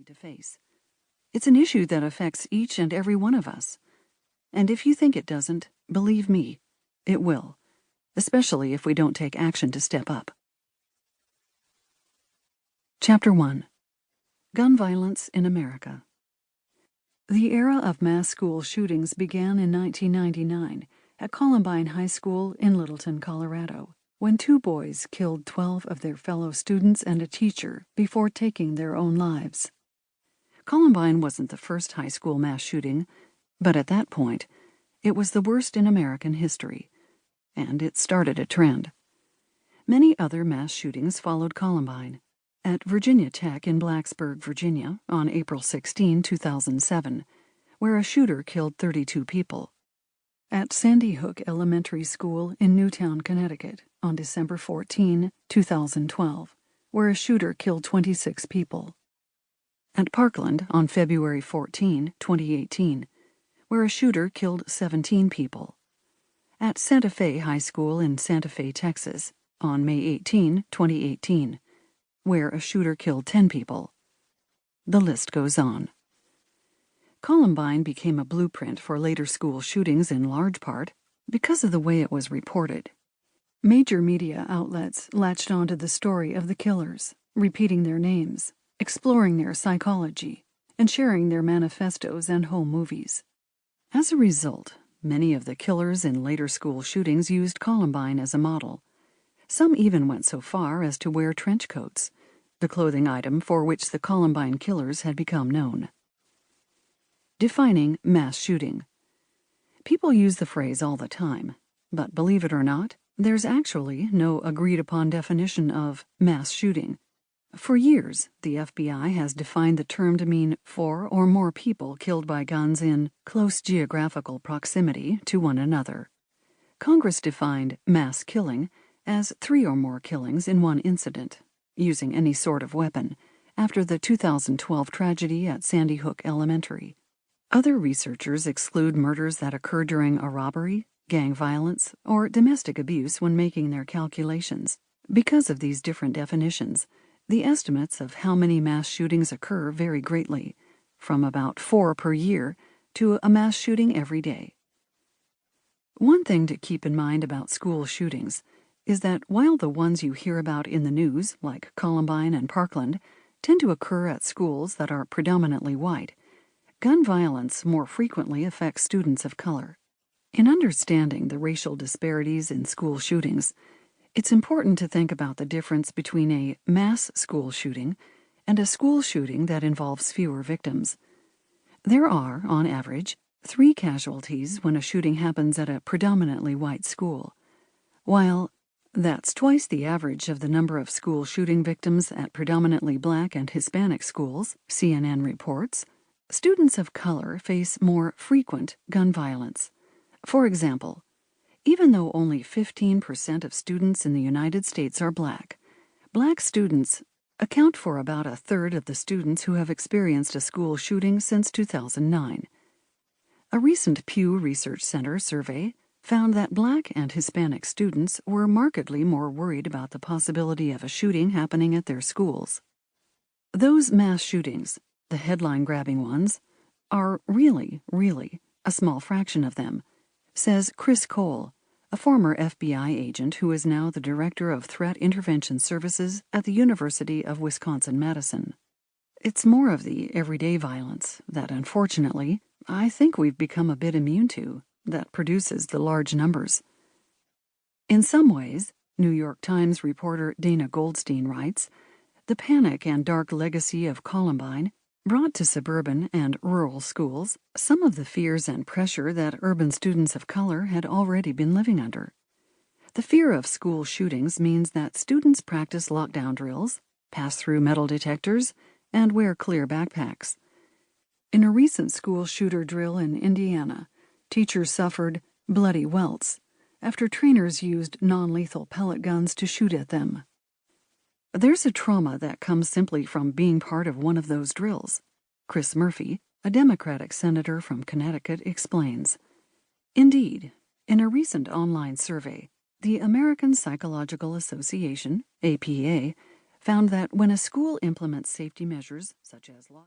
daily to face. It's an issue that affects each and every one of us. And if you think it doesn't, believe me, it will, especially if we don't take action to step up. Chapter 1. Gun Violence in America. The era of mass school shootings began in 1999 at Columbine High School in Littleton, Colorado, when 2 boys killed 12 of their fellow students and a teacher before taking their own lives. Columbine wasn't the first high school mass shooting, but at that point, it was the worst in American history, and it started a trend. Many other mass shootings followed Columbine. At Virginia Tech in Blacksburg, Virginia, on April 16, 2007, where a shooter killed 32 people. At Sandy Hook Elementary School in Newtown, Connecticut, on December 14, 2012, where a shooter killed 26 people. At Parkland on February 14, 2018, where a shooter killed 17 people. At Santa Fe High School in Santa Fe, Texas, on May 18, 2018, where a shooter killed 10 people. The list goes on. Columbine became a blueprint for later school shootings in large part because of the way it was reported. Major media outlets latched onto the story of the killers, repeating their names, exploring their psychology, and sharing their manifestos and home movies. As a result, many of the killers in later school shootings used Columbine as a model. Some even went so far as to wear trench coats, the clothing item for which the Columbine killers had become known. Defining mass shooting. People use the phrase all the time, but believe it or not, there's actually no agreed-upon definition of mass shooting. For years, the FBI has defined the term to mean 4 or more people killed by guns in close geographical proximity to one another. Congress defined mass killing as 3 or more killings in one incident, using any sort of weapon, after the 2012 tragedy at Sandy Hook Elementary. Other researchers exclude murders that occur during a robbery, gang violence, or domestic abuse when making their calculations. Because of these different definitions, the estimates of how many mass shootings occur vary greatly, from about 4 per year to a mass shooting every day. One thing to keep in mind about school shootings is that while the ones you hear about in the news, like Columbine and Parkland, tend to occur at schools that are predominantly white, gun violence more frequently affects students of color. In understanding the racial disparities in school shootings, it's important to think about the difference between a mass school shooting and a school shooting that involves fewer victims. There are, on average, 3 casualties when a shooting happens at a predominantly white school, while that's twice the average of the number of school shooting victims at predominantly black and Hispanic schools, CNN reports. Students of color face more frequent gun violence. For example, even though only 15% of students in the United States are black students account for about 1/3 of the students who have experienced a school shooting since 2009. A recent Pew Research Center survey found that black and Hispanic students were markedly more worried about the possibility of a shooting happening at their schools. Those mass shootings, the headline-grabbing ones, are really a small fraction of them, says Chris Cole, a former FBI agent who is now the Director of Threat Intervention Services at the University of Wisconsin-Madison. It's more of the everyday violence that, unfortunately, I think we've become a bit immune to, that produces the large numbers. In some ways, New York Times reporter Dana Goldstein writes, the panic and dark legacy of Columbine brought to suburban and rural schools some of the fears and pressure that urban students of color had already been living under. The fear of school shootings means that students practice lockdown drills, pass through metal detectors, and wear clear backpacks. In a recent school shooter drill in Indiana, teachers suffered bloody welts after trainers used non-lethal pellet guns to shoot at them. There's a trauma that comes simply from being part of one of those drills. Chris Murphy, a Democratic senator from Connecticut, explains. Indeed, in a recent online survey, the American Psychological Association, APA, found that when a school implements safety measures such as lockdown,